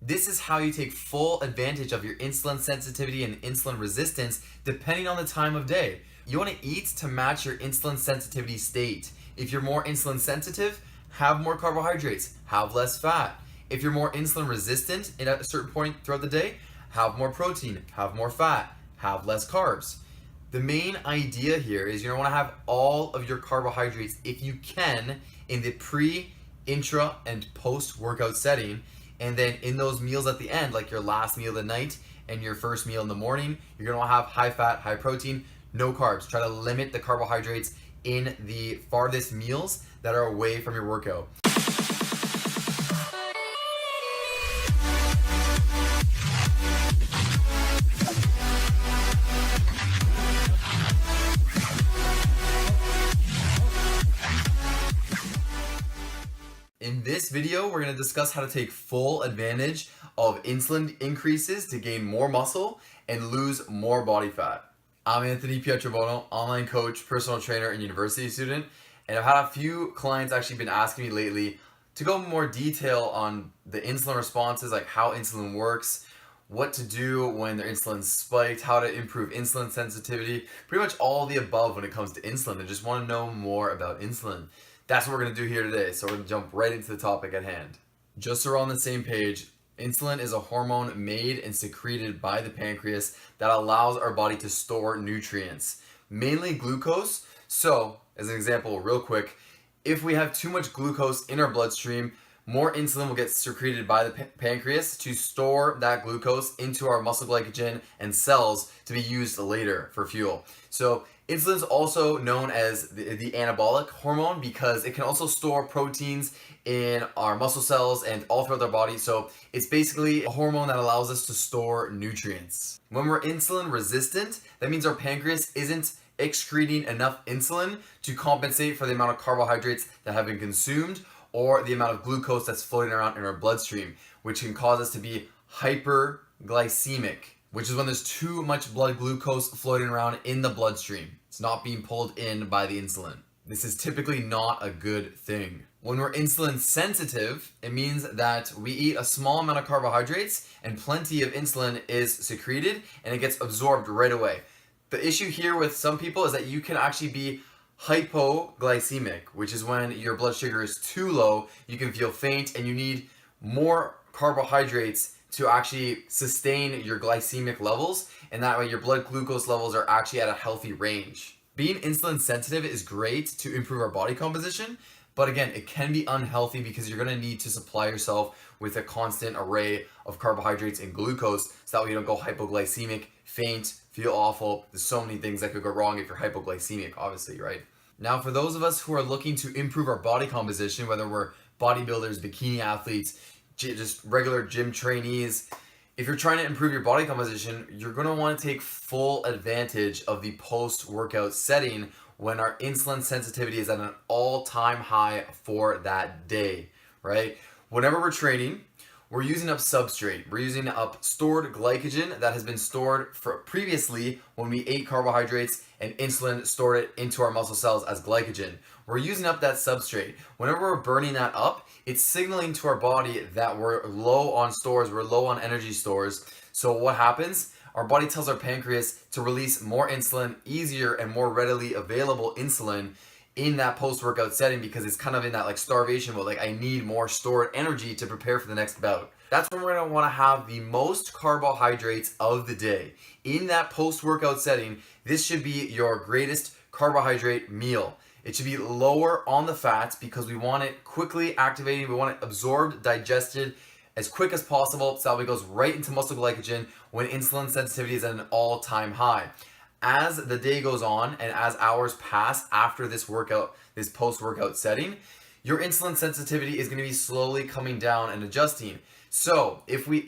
This is how you take full advantage of your insulin sensitivity and insulin resistance depending on the time of day. You want to eat to match your insulin sensitivity state. If you're more insulin sensitive, have more carbohydrates, have less fat. If you're more insulin resistant at a certain point throughout the day, have more protein, have more fat, have less carbs. The main idea here is you want to have all of your carbohydrates, if you can, in the pre, intra, and post-workout setting. And then in those meals at the end, like your last meal of the night and your first meal in the morning, you're going to have high fat, high protein, no carbs. Try to limit the carbohydrates in the farthest meals that are away from your workout. In this video, we're going to discuss how to take full advantage of insulin increases to gain more muscle and lose more body fat. I'm Anthony Pietrobono, online coach, personal trainer, and university student. And I've had a few clients actually been asking me lately to go in more detail on the insulin responses, like how insulin works, what to do when their insulin's spiked, how to improve insulin sensitivity, pretty much all the above when it comes to insulin. They just want to know more about insulin. That's what we're going to do here today. So we're going to jump right into the topic at hand. Just so we're on the same page, insulin is a hormone made and secreted by the pancreas that allows our body to store nutrients, mainly glucose. So, as an example, real quick, if we have too much glucose in our bloodstream, more insulin will get secreted by the pancreas to store that glucose into our muscle glycogen and cells to be used later for fuel. So insulin is also known as the anabolic hormone because it can also store proteins in our muscle cells and all throughout our body. So it's basically a hormone that allows us to store nutrients. When we're insulin resistant, that means our pancreas isn't excreting enough insulin to compensate for the amount of carbohydrates that have been consumed or the amount of glucose that's floating around in our bloodstream, which can cause us to be hyperglycemic, which is when there's too much blood glucose floating around in the bloodstream. It's not being pulled in by the insulin. This is typically not a good thing. When we're insulin sensitive, it means that we eat a small amount of carbohydrates and plenty of insulin is secreted and it gets absorbed right away. The issue here with some people is that you can actually be hypoglycemic, which is when your blood sugar is too low, you can feel faint, and you need more carbohydrates to actually sustain your glycemic levels, and that way your blood glucose levels are actually at a healthy range. Being insulin sensitive is great to improve our body composition, but again, it can be unhealthy because you're going to need to supply yourself with a constant array of carbohydrates and glucose so that way you don't go hypoglycemic, faint, feel awful. There's so many things that could go wrong if you're hypoglycemic, obviously, right? Now, for those of us who are looking to improve our body composition, whether we're bodybuilders, bikini athletes, just regular gym trainees, if you're trying to improve your body composition, you're going to want to take full advantage of the post-workout setting when our insulin sensitivity is at an all-time high for that day, right? Whenever we're training, we're using up substrate. We're using up stored glycogen that has been stored previously when we ate carbohydrates and insulin stored it into our muscle cells as glycogen. We're using up that substrate. Whenever we're burning that up, it's signaling to our body that we're low on stores, we're low on energy stores. So what happens? Our body tells our pancreas to release more insulin, easier and more readily available insulin in that post-workout setting because it's kind of in that like starvation mode, like I need more stored energy to prepare for the next bout. That's when we're going to want to have the most carbohydrates of the day. In that post-workout setting, this should be your greatest carbohydrate meal. It should be lower on the fats because we want it quickly activating, we want it absorbed, digested as quick as possible so that it goes right into muscle glycogen when insulin sensitivity is at an all-time high. As the day goes on and as hours pass after this workout, this post-workout setting, your insulin sensitivity is going to be slowly coming down and adjusting. So if we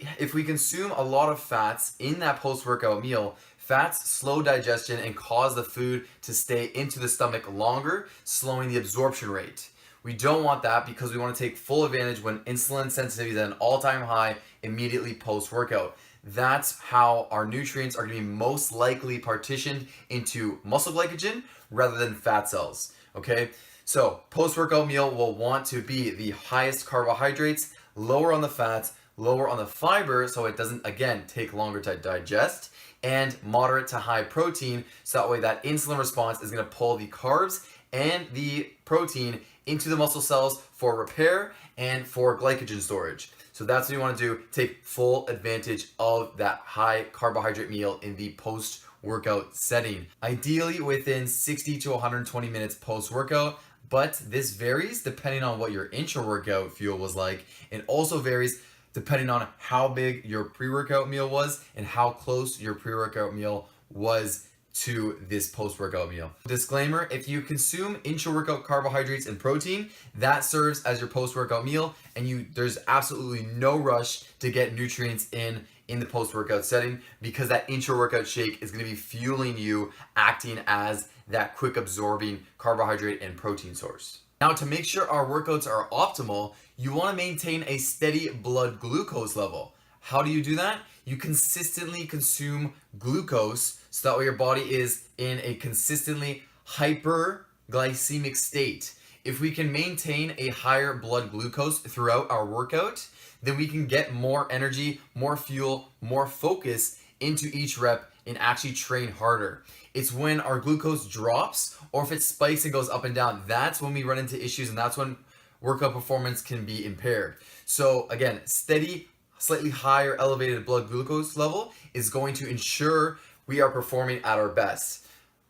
consume a lot of fats in that post-workout meal, fats slow digestion and cause the food to stay into the stomach longer, slowing the absorption rate. We don't want that because we want to take full advantage when insulin sensitivity is at an all-time high immediately post-workout. That's how our nutrients are going to be most likely partitioned into muscle glycogen rather than fat cells, okay? So post-workout meal will want to be the highest carbohydrates, lower on the fats, lower on the fiber so it doesn't, again, take longer to digest, and moderate to high protein so that way that insulin response is going to pull the carbs and the protein into the muscle cells for repair and for glycogen storage. So that's what you want to do. Take full advantage of that high carbohydrate meal in the post-workout setting. Ideally within 60 to 120 minutes post-workout, but this varies depending on what your intra-workout fuel was like, and also varies depending on how big your pre-workout meal was and how close your pre-workout meal was to this post-workout meal. Disclaimer, if you consume intra-workout carbohydrates and protein, that serves as your post-workout meal, and there's absolutely no rush to get nutrients in the post-workout setting, because that intra-workout shake is going to be fueling you, acting as that quick absorbing carbohydrate and protein source. Now, to make sure our workouts are optimal, you want to maintain a steady blood glucose level. How do you do that? You consistently consume glucose so that way your body is in a consistently hyperglycemic state. If we can maintain a higher blood glucose throughout our workout, then we can get more energy, more fuel, more focus into each rep and actually train harder. It's when our glucose drops, or if it spikes and goes up and down, that's when we run into issues, and that's when workout performance can be impaired. So again, steady, slightly higher elevated blood glucose level is going to ensure we are performing at our best.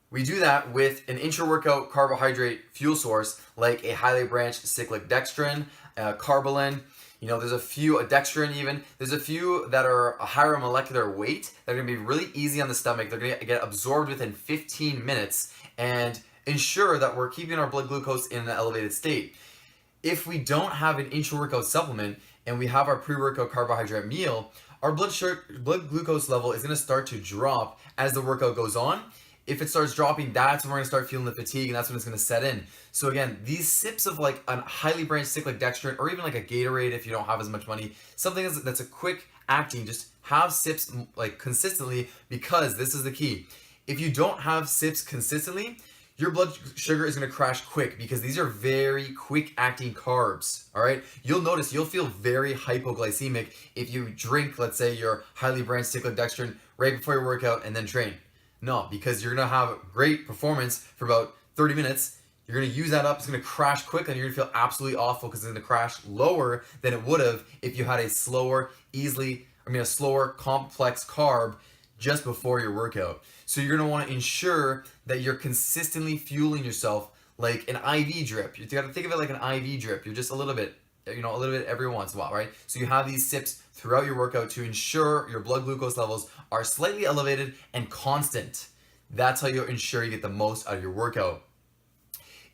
We do that with an intra-workout carbohydrate fuel source like a highly branched cyclic dextrin, carbolin. There's a few, a dextrin even, there's a few that are a higher molecular weight that are going to be really easy on the stomach. They're going to get absorbed within 15 minutes and ensure that we're keeping our blood glucose in an elevated state. If we don't have an intra-workout supplement and we have our pre-workout carbohydrate meal, our blood glucose level is going to start to drop as the workout goes on. If it starts dropping, that's when we're going to start feeling the fatigue, and that's when it's going to set in. So again, these sips of like a highly branched cyclic dextrin, or even like a Gatorade if you don't have as much money, something that's a quick acting, just have sips like consistently, because this is the key. If you don't have sips consistently, your blood sugar is going to crash quick, because these are very quick acting carbs. All right, you'll notice you'll feel very hypoglycemic if you drink, let's say, your highly branched cyclic dextrin right before your workout and then train. No, because you're going to have great performance for about 30 minutes. You're going to use that up. It's going to crash quick, and you're going to feel absolutely awful because it's going to crash lower than it would have if you had a slower, complex carb just before your workout. So you're going to want to ensure that you're consistently fueling yourself like an IV drip. You got to think of it like an IV drip. You're just a little bit every once in a while, right? So you have these sips throughout your workout to ensure your blood glucose levels are slightly elevated and constant. That's how you'll ensure you get the most out of your workout.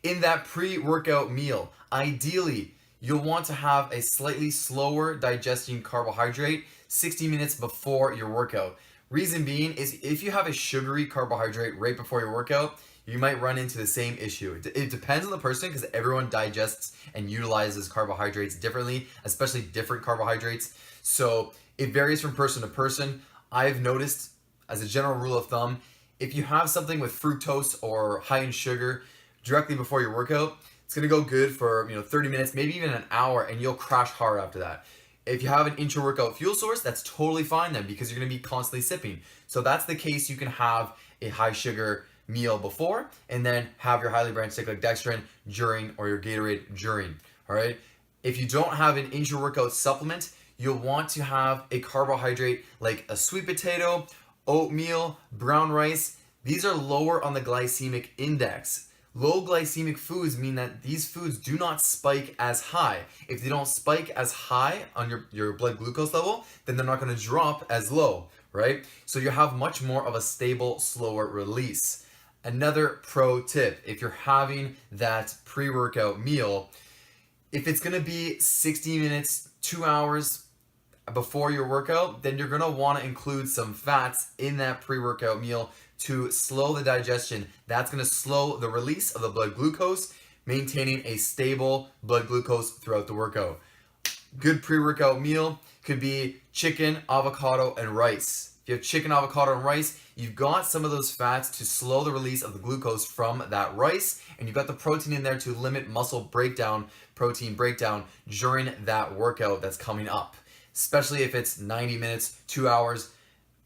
In that pre-workout meal, ideally, you'll want to have a slightly slower digesting carbohydrate 60 minutes before your workout. Reason being is if you have a sugary carbohydrate right before your workout, you might run into the same issue. It depends on the person, because everyone digests and utilizes carbohydrates differently, especially different carbohydrates. So it varies from person to person. I've noticed, as a general rule of thumb, if you have something with fructose or high in sugar directly before your workout, it's going to go good for 30 minutes, maybe even an hour, and you'll crash hard after that. If you have an intra-workout fuel source, that's totally fine then, because you're going to be constantly sipping. So that's the case. You can have a high sugar meal before and then have your highly branched cyclic dextrin during, or your Gatorade during. All right. If you don't have an intra-workout supplement, you'll want to have a carbohydrate like a sweet potato, oatmeal, brown rice. These are lower on the glycemic index. Low glycemic foods mean that these foods do not spike as high. If they don't spike as high on your blood glucose level, then they're not going to drop as low, right? So you have much more of a stable, slower release. Another pro tip, if you're having that pre-workout meal, if it's going to be 60 minutes, 2 hours before your workout, then you're going to want to include some fats in that pre-workout meal to slow the digestion. That's going to slow the release of the blood glucose, maintaining a stable blood glucose throughout the workout. Good pre-workout meal could be chicken, avocado, and rice. If you have chicken, avocado, and rice, you've got some of those fats to slow the release of the glucose from that rice, and you've got the protein in there to limit muscle breakdown, protein breakdown during that workout that's coming up. especially if it's 90 minutes, 2 hours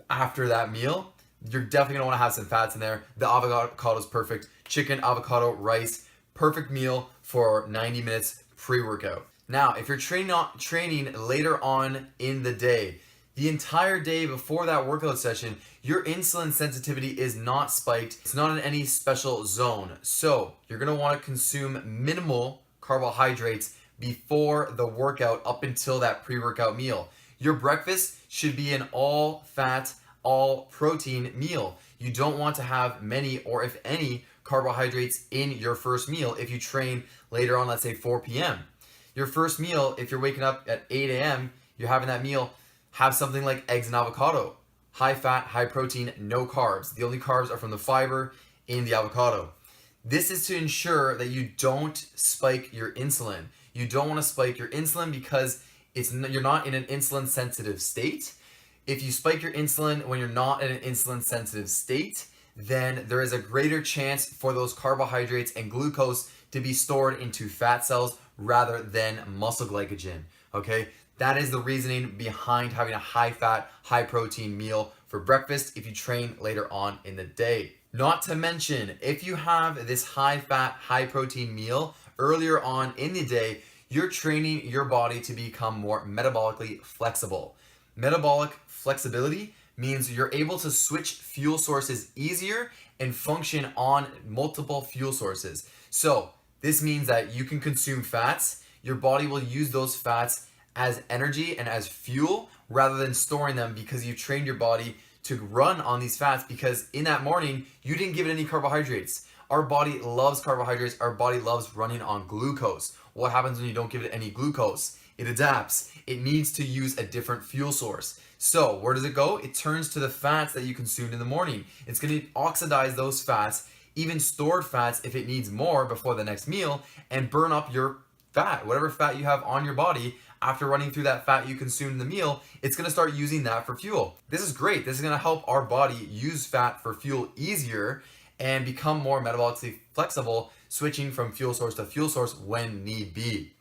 after that meal. You're definitely gonna wanna have some fats in there. The avocado is perfect. Chicken, avocado, rice, perfect meal for 90 minutes pre-workout. Now, if you're training later on in the day, the entire day before that workout session, your insulin sensitivity is not spiked. It's not in any special zone. So you're gonna wanna consume minimal carbohydrates before the workout up until that pre-workout meal. Your breakfast should be an all fat, all protein meal. You don't want to have many or if any carbohydrates in your first meal if you train later on, let's say 4 p.m. Your first meal, if you're waking up at 8 a.m., you're having that meal, have something like eggs and avocado. High fat, high protein, no carbs. The only carbs are from the fiber in the avocado. This is to ensure that you don't spike your insulin. You don't want to spike your insulin because you're not in an insulin sensitive state. If you spike your insulin when you're not in an insulin sensitive state, then there is a greater chance for those carbohydrates and glucose to be stored into fat cells rather than muscle glycogen, okay? That is the reasoning behind having a high fat, high protein meal for breakfast if you train later on in the day. Not to mention, if you have this high fat, high protein meal earlier on in the day, you're training your body to become more metabolically flexible. Metabolic flexibility means you're able to switch fuel sources easier and function on multiple fuel sources. So this means that you can consume fats. Your body will use those fats as energy and as fuel rather than storing them because you trained your body to run on these fats because in that morning you didn't give it any carbohydrates. Our body loves carbohydrates. Our body loves running on glucose. What happens when you don't give it any glucose? It adapts. It needs to use a different fuel source. So where does it go? It turns to the fats that you consumed in the morning. It's going to oxidize those fats, even stored fats if it needs more before the next meal, and burn up your fat, whatever fat you have on your body. After running through that fat you consumed in the meal, it's going to start using that for fuel. This is great. This is going to help our body use fat for fuel easier and become more metabolically flexible, switching from fuel source to fuel source when need be.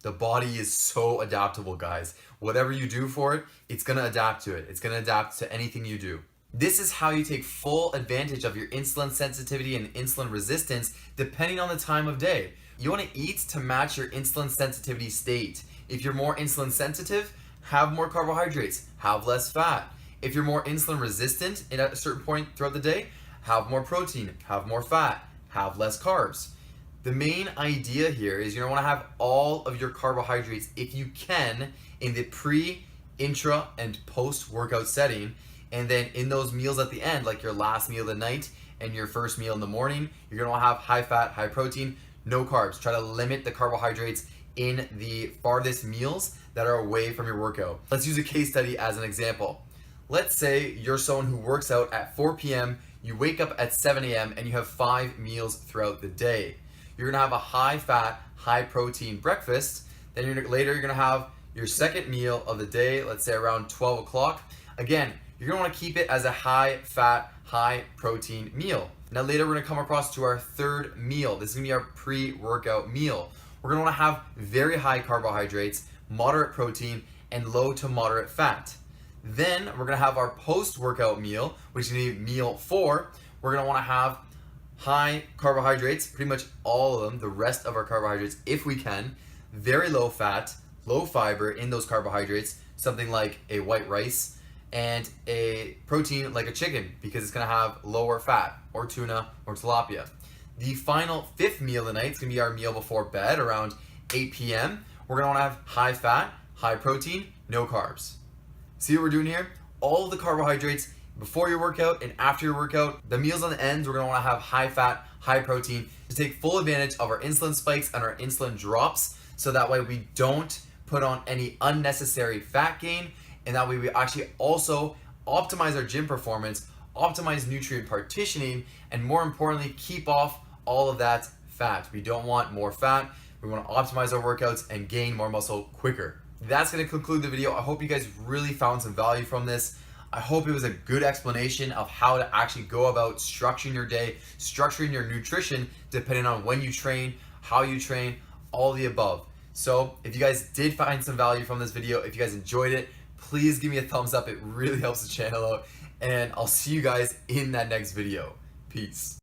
The body is so adaptable, guys. Whatever you do for it, it's going to adapt to it. It's going to adapt to anything you do. This is how you take full advantage of your insulin sensitivity and insulin resistance depending on the time of day. You want to eat to match your insulin sensitivity state. If you're more insulin sensitive, have more carbohydrates, have less fat. If you're more insulin resistant at a certain point throughout the day, have more protein, have more fat, have less carbs. The main idea here is you want to have all of your carbohydrates, if you can, in the pre, intra, and post-workout setting. And then in those meals at the end, like your last meal of the night and your first meal in the morning, you're going to want to have high fat, high protein, no carbs. Try to limit the carbohydrates in the farthest meals that are away from your workout. Let's use a case study as an example. Let's say you're someone who works out at 4 p.m., you wake up at 7 a.m., and you have 5 meals throughout the day. You're gonna have a high fat, high protein breakfast. Then later you're gonna have your second meal of the day, let's say around 12 o'clock. Again, you're gonna wanna keep it as a high fat, high protein meal. Now later we're gonna come across to our third meal. This is gonna be our pre-workout meal. We're gonna wanna have very high carbohydrates, moderate protein, and low to moderate fat. Then we're gonna have our post-workout meal, which is gonna be meal 4. We're gonna wanna have high carbohydrates, pretty much all of them, the rest of our carbohydrates if we can, very low fat, low fiber in those carbohydrates, something like a white rice, and a protein like a chicken because it's gonna have lower fat, or tuna, or tilapia. The final 5th meal of the night is gonna be our meal before bed around 8 p.m. We're gonna wanna have high fat, high protein, no carbs. See what we're doing here? All of the carbohydrates before your workout and after your workout. The meals on the ends, we're gonna wanna have high fat, high protein to take full advantage of our insulin spikes and our insulin drops, so that way we don't put on any unnecessary fat gain, and that way we actually also optimize our gym performance, optimize nutrient partitioning, and more importantly, keep off all of that fat. We don't want more fat. We wanna optimize our workouts and gain more muscle quicker. That's gonna conclude the video. I hope you guys really found some value from this. I hope it was a good explanation of how to actually go about structuring your day, structuring your nutrition, depending on when you train, how you train, all the above. So if you guys did find some value from this video, if you guys enjoyed it, please give me a thumbs up. It really helps the channel out. And I'll see you guys in that next video. Peace.